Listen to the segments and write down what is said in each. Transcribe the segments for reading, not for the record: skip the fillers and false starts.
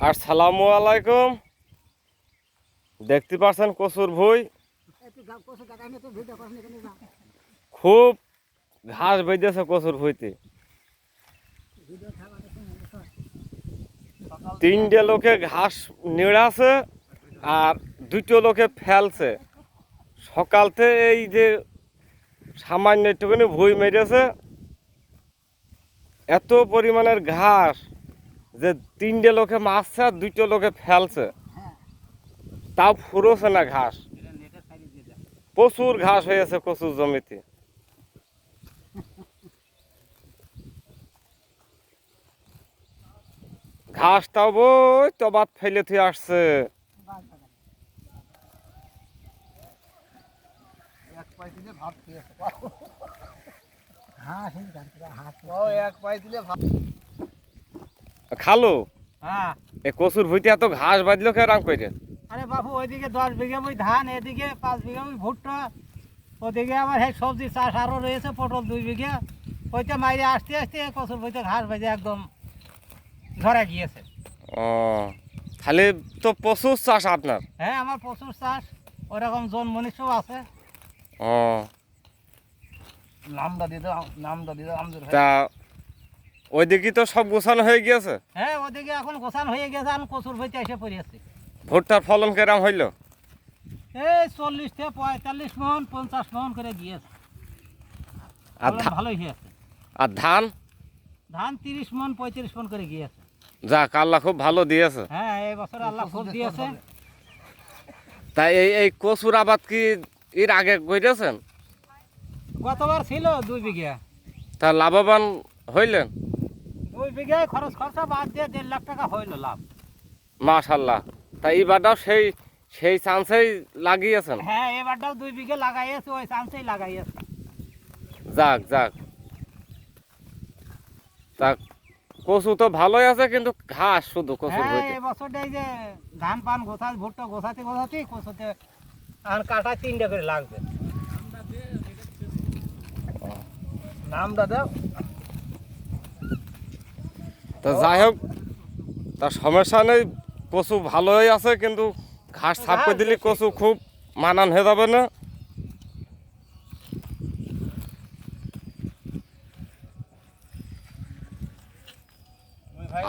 আসসালামু আলাইকুম। দেখতে পাচ্ছেন কচুর ভুঁই, খুব ঘাস বেঁধেছে কচুর ভুঁইতে। তিনটে লোকে ঘাস নিড়াছে আর দুটো লোকে ফেলছে। সকালতে এই যে সামান্য একটুখানি ভুঁই মেরেছে, এত পরিমাণের ঘাস যে তিনটে লোকে মারছে আর দুটো লোকে ফেলছে, তাও ফুরোছে না ঘাস। প্রচুর ঘাস হয়েছে কচুর জমিতে। ঘাসটাও বই তবাত ফেলে থুয়ে আসছে। খালো এ কচুর ভুঁইতে এত ঘাস বাঁধলো কে রাম করে? আরে বাবু ওইদিকে 10 বিঘা ওই ধান, এদিকে 5 বিঘা ওই ভুট্টা, ওদিকে আবার এই সবজি চাষ আরো রয়েছে, পটল 2 বিঘা। ওইটা মাইরে আসতে আসতে কচুর ভুঁইতে ঘাস বেজে একদম ঝরে গিয়েছে। ও, তাহলে তো প্রচুর চাষ আপনার। হ্যাঁ, আমার প্রচুর চাষ, ওরকম জন মনীষও আছে। ও, নামটা দিতে আমাদের। তা ওইদিকে তো সব গোছানো হয়ে গিয়েছে। হ্যাঁ, ওদিকে এখন গোছান হয়ে গেছে, আমি কচুর ভুঁইতে এসে পড়েছি। ভুট্টার ফলন কেরাম হইল? এই 40 থেকে 45 মন 50 মন করে গিয়েছে। আর ভালোই হয়েছে। আর ধান? ধান 30 মন 35 মন করে গিয়েছে। যাক, আল্লাহ খুব ভালো দিয়েছে। হ্যাঁ, এই বছর আল্লাহ খুব দিয়েছে। তাই এই কচুর আবাদ কি এর আগে করেছেন? গতবার ছিল 2 বিঘা। তা লাভবান হইলেন? 2 বিঘায় খরচ খরচা বাদ দিয়ে 1.5 লাখ টাকা হইল লাভ। মাশাআল্লাহ। তাই এবারটাও সেই চান্সেই লাগিয়েছেন? হ্যাঁ, এবারটাও 2 বিঘা লাগাইয়েছে, ওই চান্সেই লাগাইয়েছে। যাক যাক। তা কচু তো ভালোই আছে, কিন্তু ঘাস শুধু কচুর হ্যাঁ, ভুঁইতে। এই বছরটা এই যে ধান পান গোছা ভুট্টা গোছাতে কচুতে আর কাটা 3টা করে লাগবে। নামটা দাও। তা যাই হোক, তার সমস্যা নেই, কচু ভালোই আছে, কিন্তু ঘাস সাফ করে দিলে কচু খুব মানান হয়ে যাবে না?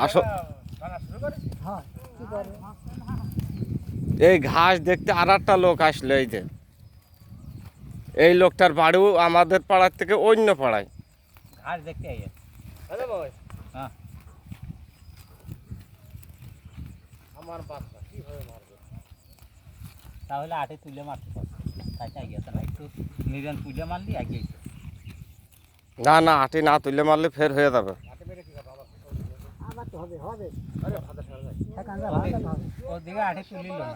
আসো, এই ঘাস দেখতে আর একটা লোক আসলো। এই যে এই লোকটার বাড়িও আমাদের পাড়ার থেকে অন্য পাড়ায়। ঘাস দেখতে আইয়ে। হ্যাঁ, আমার বাচ্চা কিভাবে মারবে? তাহলে আটে তুলে মারতে পারবে। তাই চাই গেছে না, একটু নিরেন তুলে মারলি আগে। না না, আটি না তুলে মারলে ফের হয়ে যাবে। আবার তো হবে হবে। আরে ভাত খাওয়া যায়। ওদিকে আটে তুলিল না।